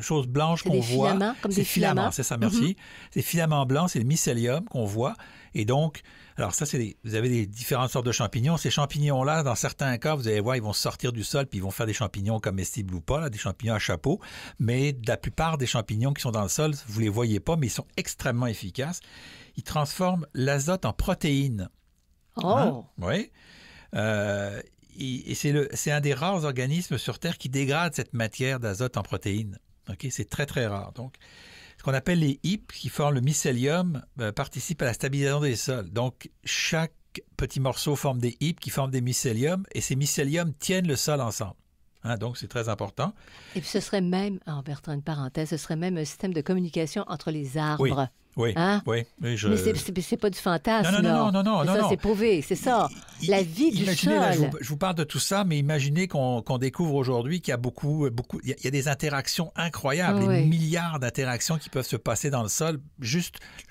choses blanches qu'on voit. Filaments, comme c'est des filaments. C'est ça, merci. Ces filaments blancs, c'est le mycélium qu'on voit. Et donc, alors ça, vous avez des différentes sortes de champignons. Ces champignons-là, dans certains cas, vous allez voir, ils vont sortir du sol puis ils vont faire des champignons comestibles ou pas, là, des champignons à chapeau. Mais la plupart des champignons qui sont dans le sol, vous ne les voyez pas, mais ils sont extrêmement efficaces. Ils transforment l'azote en protéines. Oh! Hein? Oui. Et c'est un des rares organismes sur Terre qui dégrade cette matière d'azote en protéines. Okay? C'est très, très rare. Donc, ce qu'on appelle les hippes qui forment le mycélium participent à la stabilisation des sols. Donc, chaque petit morceau forme des hippes qui forment des mycéliums et ces mycéliums tiennent le sol ensemble. Hein, donc, c'est très important. Et puis, ce serait même, Bertrand, une parenthèse, ce serait même un système de communication entre les arbres. Oui, hein? oui. Mais c'est pas du fantasme. Non. C'est prouvé, c'est ça. La vie du sol. Là, je vous parle de tout ça, mais imaginez qu'on découvre aujourd'hui qu'il y a il y a des interactions incroyables, des milliards d'interactions qui peuvent se passer dans le sol. Je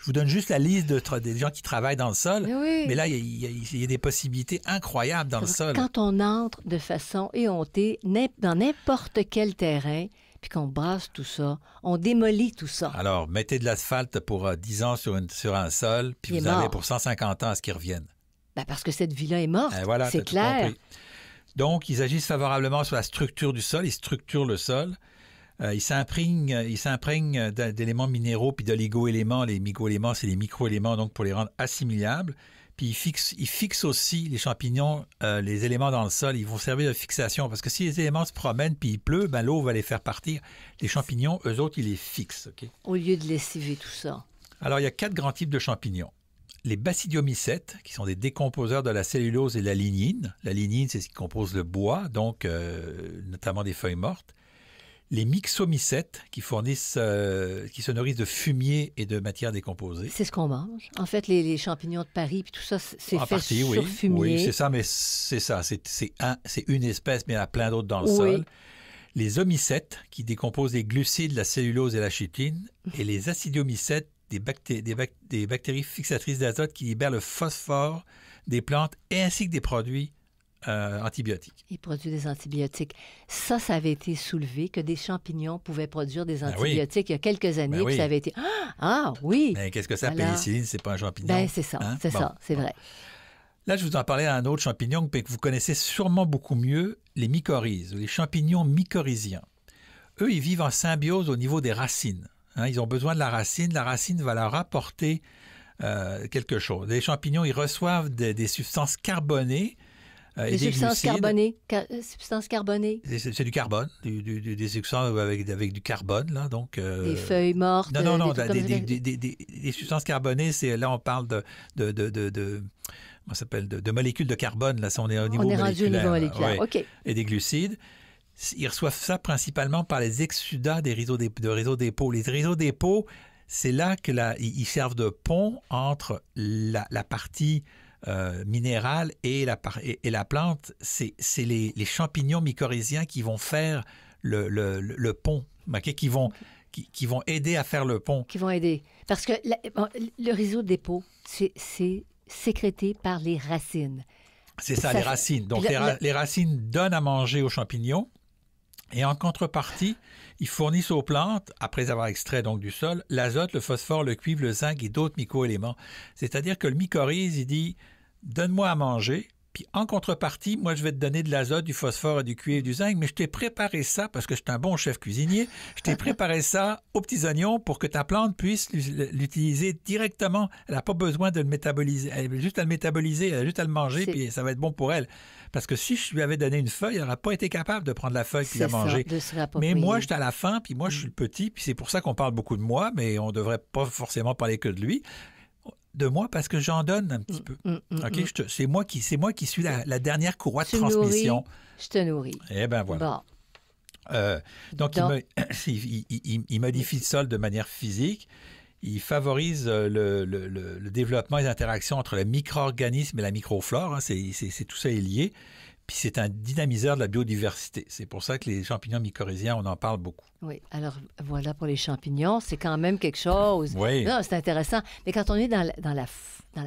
vous donne juste la liste des gens qui travaillent dans le sol, mais là, il y a des possibilités incroyables dans le sol. Quand on entre de façon éhontée dans n'importe quel terrain, puis qu'on brasse tout ça, on démolit tout ça. Alors, mettez de l'asphalte pour 10 ans sur un sol, puis vous avez pour 150 ans à ce qu'ils reviennent. Ben parce que cette vie-là est morte, voilà, c'est clair. Donc, ils agissent favorablement sur la structure du sol, ils structurent le sol. Ils s'imprègnent d'éléments minéraux puis d'oligo-éléments. Les micro-éléments, c'est les micro-éléments, donc pour les rendre assimilables. Puis ils fixent aussi, les champignons, les éléments dans le sol. Ils vont servir de fixation parce que si les éléments se promènent puis il pleut, ben l'eau va les faire partir. Les champignons, eux autres, ils les fixent. Okay? Au lieu de lessiver tout ça. Alors, il y a 4 grands types de champignons. Les basidiomycètes, qui sont des décomposeurs de la cellulose et de la lignine. La lignine, c'est ce qui compose le bois, donc notamment des feuilles mortes. Les myxomycètes, qui se nourrissent de fumier et de matières décomposées. C'est ce qu'on mange. En fait, les champignons de Paris, puis tout ça, c'est fait sur fumier. Oui, c'est ça, mais c'est ça. C'est une espèce, mais il y en a plein d'autres dans le sol. Les omycètes, qui décomposent les glucides, la cellulose et la chitine. Et les acidiomycètes, des bactéries fixatrices d'azote qui libèrent le phosphore des plantes ainsi que des produits antibiotiques. Ils produisent des antibiotiques. Ça avait été soulevé, que des champignons pouvaient produire des antibiotiques il y a quelques années, puis ça avait été... Ah oui! Mais qu'est-ce que ça, pénicilline? C'est pas un champignon? Ben, c'est ça, hein? C'est vrai. Là, je vous en parlais d'un autre champignon que vous connaissez sûrement beaucoup mieux, les mycorhizes, les champignons mycorhiziens. Eux, ils vivent en symbiose au niveau des racines. Hein? Ils ont besoin de la racine. La racine va leur apporter quelque chose. Les champignons, ils reçoivent des substances carbonées. Des substances carbonées. Substances carbonées. C'est du carbone, des substances avec du carbone, là, donc... Des feuilles mortes. Non, des substances carbonées, là, on parle de molécules de carbone, là, on est au niveau moléculaire. On est rendu au niveau moléculaire, OK. Et des glucides. Ils reçoivent ça principalement par les exsudats des réseaux dépôts. Les réseaux dépôts, c'est là ils servent de pont entre la partie... minérale et la plante, c'est les champignons mycorhiziens qui vont faire le pont, okay? qui vont aider à faire le pont. Qui vont aider. Parce que le réseau de dépôt, c'est sécrété par les racines. C'est ça, les racines. Donc, les racines donnent à manger aux champignons et en contrepartie, ils fournissent aux plantes, après avoir extrait donc du sol, l'azote, le phosphore, le cuivre, le zinc et d'autres micro-éléments. C'est-à-dire que le mycorhize, il dit « Donne-moi à manger », Puis en contrepartie, moi, je vais te donner de l'azote, du phosphore, du cuivre, du zinc, mais je t'ai préparé ça, parce que je suis un bon chef cuisinier, je t'ai préparé ça aux petits oignons pour que ta plante puisse l'utiliser directement. Elle n'a pas besoin de le métaboliser. Elle a juste à le métaboliser, elle a juste à le manger, puis ça va être bon pour elle. Parce que si je lui avais donné une feuille, elle n'aurait pas été capable de prendre la feuille puis la manger. Mais moi, j'étais à la fin, puis moi, je suis le petit, puis c'est pour ça qu'on parle beaucoup de moi, mais on ne devrait pas forcément parler que de lui. De moi, parce que j'en donne un petit peu. OK? C'est moi qui suis la dernière courroie de transmission. Je te nourris. Eh bien, voilà. Bon. Donc, il modifie le sol de manière physique. Il favorise le développement et les interactions entre le micro-organisme et la microflore. Hein. Tout ça est lié. Puis c'est un dynamiseur de la biodiversité. C'est pour ça que les champignons mycorhiziens, on en parle beaucoup. Oui, alors voilà pour les champignons, c'est quand même quelque chose. Oui. Non, c'est intéressant. Mais quand on est dans la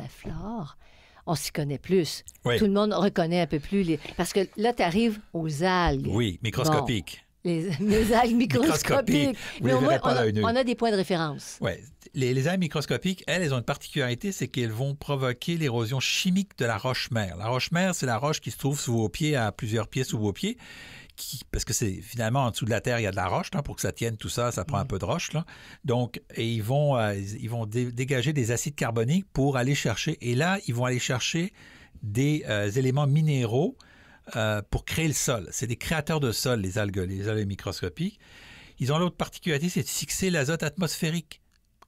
flore, on s'y connaît plus. Oui. Tout le monde reconnaît un peu plus les... Parce que là, tu arrives aux algues. Oui, microscopiques. Bon, les algues microscopiques. Mais au moins, on a des points de référence. Oui. Les algues microscopiques, elles ont une particularité, c'est qu'elles vont provoquer l'érosion chimique de la roche-mère. La roche-mère, c'est la roche qui se trouve sous vos pieds, à plusieurs pieds sous vos pieds, parce que c'est finalement en dessous de la terre, il y a de la roche, là, pour que ça tienne tout ça, ça prend un peu de roche. Là. Donc, et ils vont dégager des acides carboniques pour aller chercher, et là, ils vont aller chercher des éléments minéraux pour créer le sol. C'est des créateurs de sol, les algues microscopiques. Ils ont l'autre particularité, c'est de fixer l'azote atmosphérique.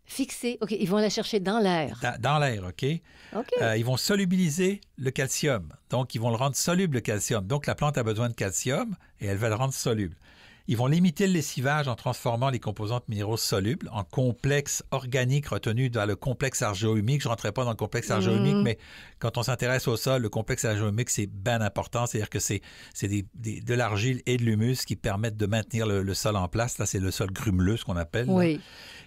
Fixer, OK. Ils vont la chercher dans l'air. Dans l'air, OK. Ils vont solubiliser le calcium. Donc, ils vont le rendre soluble, le calcium. Donc, la plante a besoin de calcium et elle va le rendre soluble. Ils vont limiter le lessivage en transformant les composantes minéraux solubles en complexes organiques retenus dans le complexe argéo-humique. Je ne rentrerai pas dans le complexe argéo-humique, mais quand on s'intéresse au sol, le complexe argéo-humique, c'est bien important. C'est-à-dire que c'est de l'argile et de l'humus qui permettent de maintenir le sol en place. Là, c'est le sol grumeleux, ce qu'on appelle. Oui.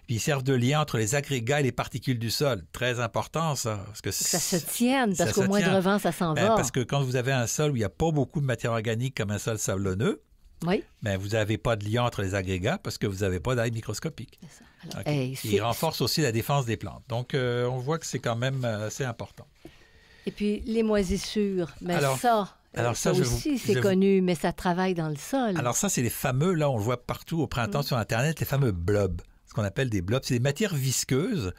Puis ils servent de lien entre les agrégats et les particules du sol. Très important, ça. Parce que ça se tienne, parce qu'au moindre vent, ça s'en va. Parce que quand vous avez un sol où il n'y a pas beaucoup de matière organique comme un sol sablonneux, vous n'avez pas de lien entre les agrégats parce que vous n'avez pas d'algues microscopiques. C'est ça. Alors, il renforce aussi la défense des plantes. Donc, on voit que c'est quand même assez important. Et puis, les moisissures, ça aussi, c'est connu, mais ça travaille dans le sol. Alors ça, c'est les fameux, là, on le voit partout au printemps sur Internet, les fameux blobs. Ce qu'on appelle des blobs. C'est des matières visqueuses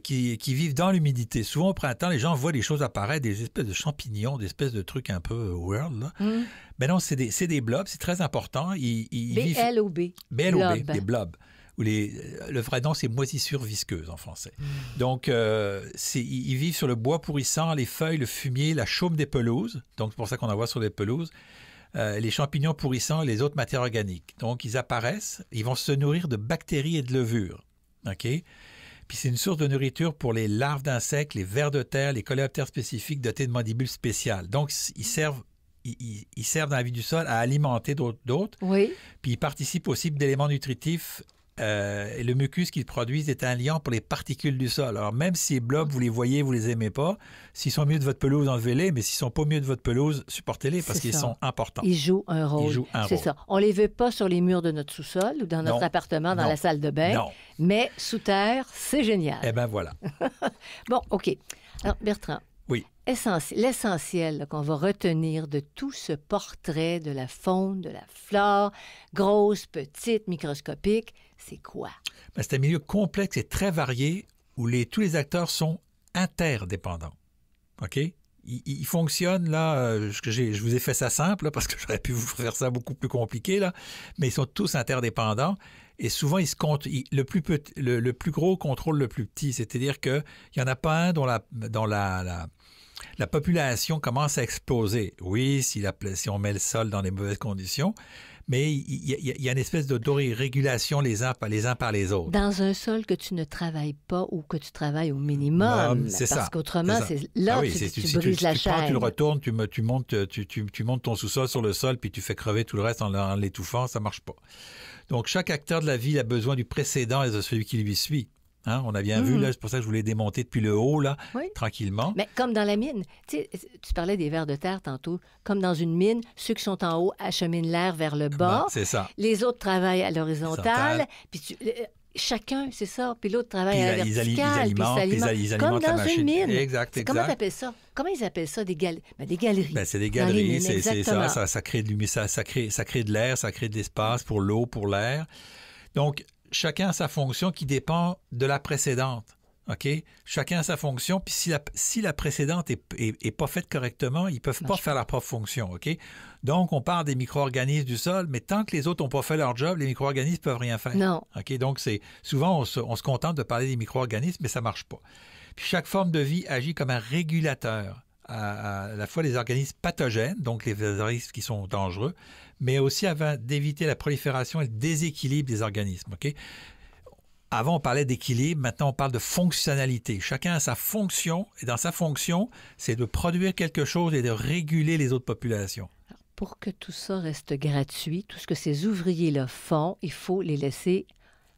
qui vivent dans l'humidité. Souvent, au printemps, les gens voient des choses apparaître, des espèces de champignons, des espèces de trucs un peu weird. Là. Mais non, c'est des blobs, c'est très important. B-L-O-B. B-L-O-B, des blobs. Le vrai nom, c'est moisissure visqueuse en français. Donc, ils vivent sur le bois pourrissant, les feuilles, le fumier, la chaume des pelouses. Donc, c'est pour ça qu'on en voit sur les pelouses. Les champignons pourrissants et les autres matières organiques. Donc, ils apparaissent, ils vont se nourrir de bactéries et de levures. OK? Puis, c'est une source de nourriture pour les larves d'insectes, les vers de terre, les coléoptères spécifiques dotés de mandibules spéciales. Donc, ils servent dans la vie du sol à alimenter d'autres. Oui. Puis, ils participent aussi d'éléments nutritifs. Et le mucus qu'ils produisent est un liant pour les particules du sol. Alors, même si les blobs, vous les voyez, vous les aimez pas, s'ils sont mieux de votre pelouse, enlevez-les, mais s'ils sont pas mieux de votre pelouse, supportez-les parce qu'ils sont importants. Ils jouent un rôle. C'est ça. On les veut pas sur les murs de notre sous-sol ou dans notre appartement, dans la salle de bain, mais sous terre, c'est génial. Eh bien, voilà. Bon, OK. Alors, Bertrand. Oui. L'essentiel qu'on va retenir de tout ce portrait de la faune, de la flore, grosse, petite, microscopique, c'est quoi? C'est un milieu complexe et très varié où tous les acteurs sont interdépendants. OK? Ils fonctionnent, là, je vous ai fait ça simple, là, parce que j'aurais pu vous faire ça beaucoup plus compliqué, là, mais ils sont tous interdépendants. Et souvent, ils se comptent. Le plus gros contrôle le plus petit. C'est-à-dire qu'il n'y en a pas un dont la population commence à exploser. Oui, si on met le sol dans les mauvaises conditions, mais il y a une espèce d'autorégulation les uns par les autres. Dans un sol que tu ne travailles pas ou que tu travailles au minimum. C'est parce ça. qu'autrement, c'est là que tu brises la chaîne. Tu le retournes, tu montes ton sous-sol sur le sol, puis tu fais crever tout le reste en l'étouffant, ça ne marche pas. Donc, chaque acteur de la vie a besoin du précédent et de celui qui lui suit. Hein, on a bien vu, là, c'est pour ça que je voulais démonter depuis le haut, là, tranquillement. Mais comme dans la mine, tu parlais des vers de terre tantôt, comme dans une mine, ceux qui sont en haut acheminent l'air vers le bas. C'est ça. Les autres travaillent à l'horizontale. Puis chacun, c'est ça. Puis l'autre travaille à la Puis verticale. ils alimentent comme la dans machine. une mine. Exact. Comment t'appelles ça? Comment ils appellent ça? Des galeries. Ben, c'est des Dans les galeries, mines, c'est exactement. ça crée ça crée de l'air, ça crée de l'espace pour l'eau, pour l'air. Donc, chacun a sa fonction qui dépend de la précédente. OK? Chacun a sa fonction, puis si la précédente est pas faite correctement, ils peuvent pas faire leur propre fonction. OK? Donc, on parle des micro-organismes du sol, mais tant que les autres n'ont pas fait leur job, les micro-organismes peuvent rien faire. Non. OK? Donc, souvent, on se contente de parler des micro-organismes, mais ça marche pas. Puis chaque forme de vie agit comme un régulateur à la fois les organismes pathogènes, donc les organismes qui sont dangereux, mais aussi afin d'éviter la prolifération et le déséquilibre des organismes. OK? Avant, on parlait d'équilibre, maintenant on parle de fonctionnalité. Chacun a sa fonction, et dans sa fonction, c'est de produire quelque chose et de réguler les autres populations. Pour que tout ça reste gratuit, tout ce que ces ouvriers-là font, il faut les laisser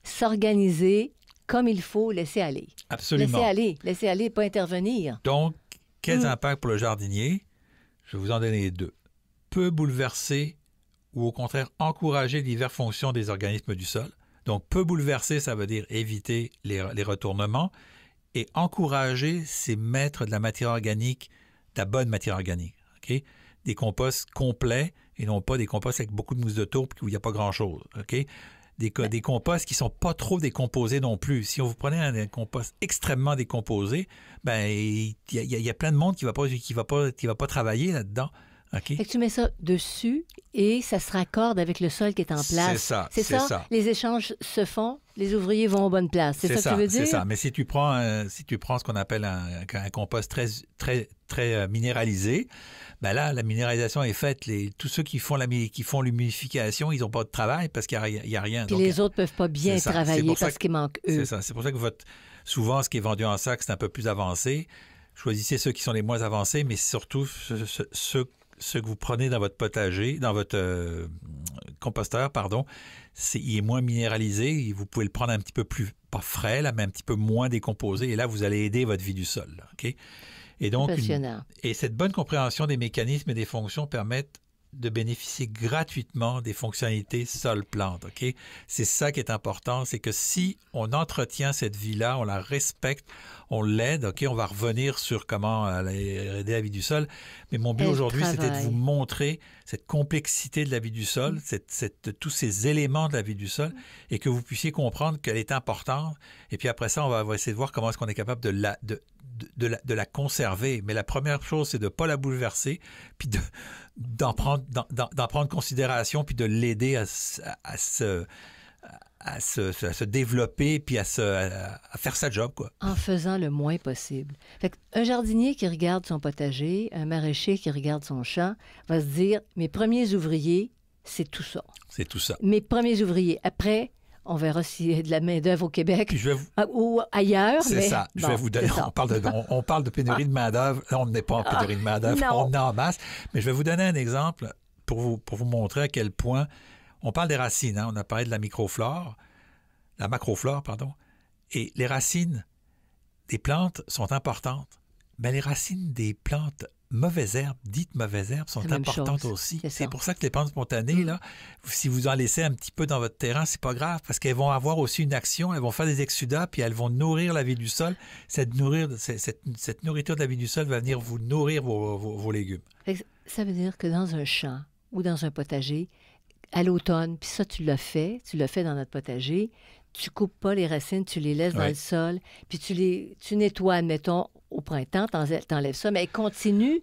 s'organiser comme il faut, laisser aller. Absolument. Laisser aller, pas intervenir. Donc, quels impacts pour le jardinier? Je vais vous en donner 2. Peut bouleverser ou au contraire encourager diverses fonctions des organismes du sol. Donc, peut bouleverser, ça veut dire éviter les retournements. Et encourager, c'est mettre de la matière organique, de la bonne matière organique. OK? Des composts complets et non pas des composts avec beaucoup de mousse de tourbe où il n'y a pas grand-chose. OK? Des composts qui ne sont pas trop décomposés non plus. Si on vous prenez un compost extrêmement décomposé, ben il y a plein de monde qui va pas travailler là-dedans. Okay. Fait que tu mets ça dessus et ça se raccorde avec le sol qui est en place. C'est ça. Les échanges se font, les ouvriers vont aux bonnes places. C'est ça que tu veux dire? C'est ça. Mais si tu prends ce qu'on appelle un compost très minéralisé, ben là, la minéralisation est faite. Tous ceux qui font l'humidification, ils n'ont pas de travail parce qu'il n'y a rien. Puis donc, les autres ne peuvent pas bien travailler parce qu'il manque eux. C'est ça. C'est pour ça que souvent, ce qui est vendu en sac, c'est un peu plus avancé. Choisissez ceux qui sont les moins avancés, mais surtout ceux que vous prenez dans votre potager, dans votre composteur, il est moins minéralisé. Vous pouvez le prendre un petit peu plus, pas frais, là, mais un petit peu moins décomposé. Et là, vous allez aider votre vie du sol. Là, OK? Et donc, et cette bonne compréhension des mécanismes et des fonctions permettent de bénéficier gratuitement des fonctionnalités sol-plante. OK? C'est ça qui est important, c'est que si on entretient cette vie-là, on la respecte, on l'aide, OK? On va revenir sur comment aider la vie du sol. Mais mon but aujourd'hui, c'était de vous montrer cette complexité de la vie du sol, de tous ces éléments de la vie du sol, et que vous puissiez comprendre qu'elle est importante. Et puis après ça, on va essayer de voir comment est-ce qu'on est capable de la conserver. Mais la première chose, c'est de ne pas la bouleverser, puis d'en prendre considération, puis de l'aider à se développer, puis à faire sa job, quoi. En faisant le moins possible. Fait un jardinier qui regarde son potager, un maraîcher qui regarde son champ, va se dire, mes premiers ouvriers, c'est tout ça. C'est tout ça. Mes premiers ouvriers. Après, on verra s'il y a de la main-d'œuvre au Québec ou ailleurs. C'est ça. Je vais vous donner. On parle de pénurie de main-d'œuvre. Là, on n'est pas en pénurie de main-d'œuvre. On en masse. Mais je vais vous donner un exemple pour vous montrer à quel point. On parle des racines. On a parlé de la macroflore, pardon. Et les racines des plantes sont importantes. Mais les racines des plantes mauvaises herbes, dites mauvaises herbes, sont importantes aussi. C'est pour ça que les plantes spontanées, là, si vous en laissez un petit peu dans votre terrain, c'est pas grave, parce qu'elles vont avoir aussi une action, elles vont faire des exsudats, puis elles vont nourrir la vie du sol. Cette nourriture de la vie du sol va venir vous nourrir vos légumes. Ça veut dire que dans un champ ou dans un potager, à l'automne, puis ça, tu l'as fait dans notre potager, tu coupes pas les racines, tu les laisses dans le sol, puis tu nettoies, admettons, au printemps, t'enlèves ça, mais elle continue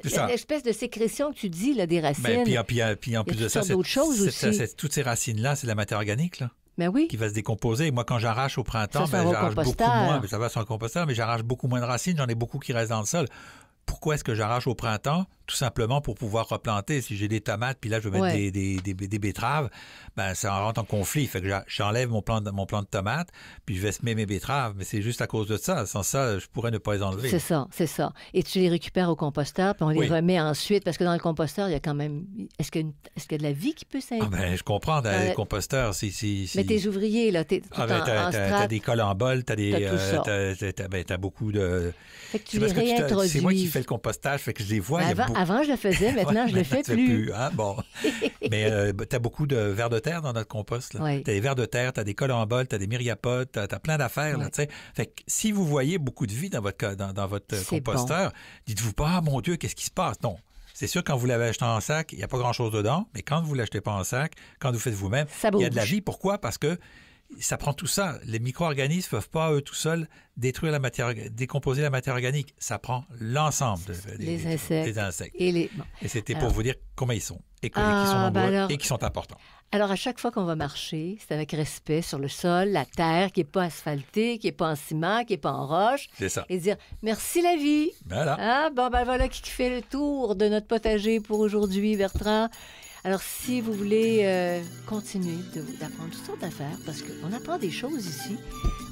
l'espèce de sécrétion que tu dis, là, des racines. Puis en plus de ça, toutes ces racines-là, c'est de la matière organique, là. Ben oui. Qui va se décomposer. Moi, quand j'arrache au printemps, j'arrache beaucoup moins. Ça va sur un composteur, mais j'arrache beaucoup moins de racines, j'en ai beaucoup qui restent dans le sol. Pourquoi est-ce que j'arrache au printemps? Tout simplement pour pouvoir replanter. Si j'ai des tomates, puis là, je veux mettre des betteraves, ben ça rentre en conflit. Fait que j'enlève mon plant de tomates, puis je vais semer mes betteraves. Mais c'est juste à cause de ça. Sans ça, je pourrais ne pas les enlever. C'est ça. Et tu les récupères au composteur, puis on les remet ensuite, parce que dans le composteur, il y a quand même... Est-ce qu'il y a de la vie qui peut s'installer? Je comprends. Dans le composteur, Mais tes ouvriers, là, t'as des cols en bol, t'as beaucoup de... Fait que tu les réintroduis. C'est moi qui fais le compostage, fait que je les vois. Avant, je le faisais, maintenant, je le fais plus. Hein? Bon. Mais tu as beaucoup de vers de terre dans notre compost. Oui. Tu as des vers de terre, tu as des collemboles, tu as des myriapodes, tu as plein d'affaires. Oui. Là, fait que si vous voyez beaucoup de vie dans votre composteur, dites-vous pas, ah mon Dieu, qu'est-ce qui se passe? Non. C'est sûr, quand vous l'avez acheté en sac, il n'y a pas grand-chose dedans, mais quand vous ne l'achetez pas en sac, quand vous faites vous-même, il y a de la vie. Pourquoi? Parce que ça prend tout ça. Les micro-organismes ne peuvent pas, eux, tout seuls, décomposer la matière organique. Ça prend l'ensemble des insectes. Et c'était pour vous dire combien ils sont, et qui sont nombreux, et qui sont importants. Alors, à chaque fois qu'on va marcher, c'est avec respect sur le sol, la terre qui n'est pas asphaltée, qui n'est pas en ciment, qui n'est pas en roche. C'est ça. Et dire « Merci la vie! » Voilà. Voilà qui fait le tour de notre potager pour aujourd'hui, Bertrand. Alors, si vous voulez continuer d'apprendre toutes sortes d'affaires, parce qu'on apprend des choses ici,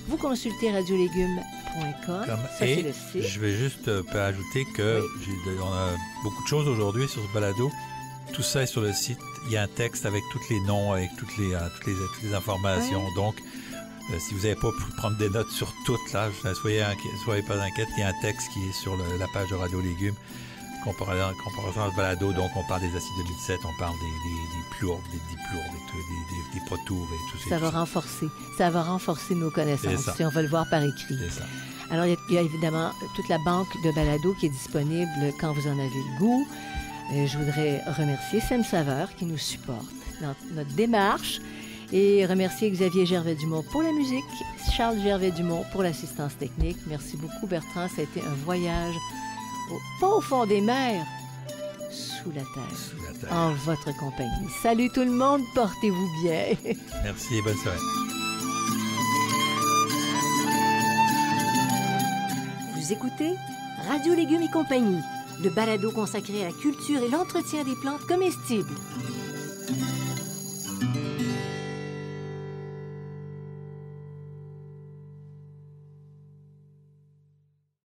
vous consultez radiolégumes.com. Ça, c'est le site. Je vais juste ajouter qu'on a beaucoup de choses aujourd'hui sur ce balado. Tout ça est sur le site. Il y a un texte avec tous les noms, avec toutes les informations. Oui. Donc, si vous n'avez pas pu prendre des notes sur toutes, là, soyez pas inquiète. Il y a un texte qui est sur la page de Radio Légumes. Comparaison à ce balado, donc on parle des acides de 2007, on parle des plours, des diplours, des protours et tout ça. Ça va renforcer nos connaissances, si on veut le voir par écrit. C'est ça. Alors, il y a évidemment toute la banque de balado qui est disponible quand vous en avez le goût. Je voudrais remercier Sem Saveur qui nous supporte dans notre démarche et remercier Xavier Gervais-Dumont pour la musique, Charles Gervais-Dumont pour l'assistance technique. Merci beaucoup, Bertrand. Ça a été un voyage pas au fond des mers, sous la terre, en votre compagnie. Salut tout le monde, portez-vous bien. Merci et bonne soirée. Vous écoutez Radio Légumes et compagnie, le balado consacré à la culture et l'entretien des plantes comestibles.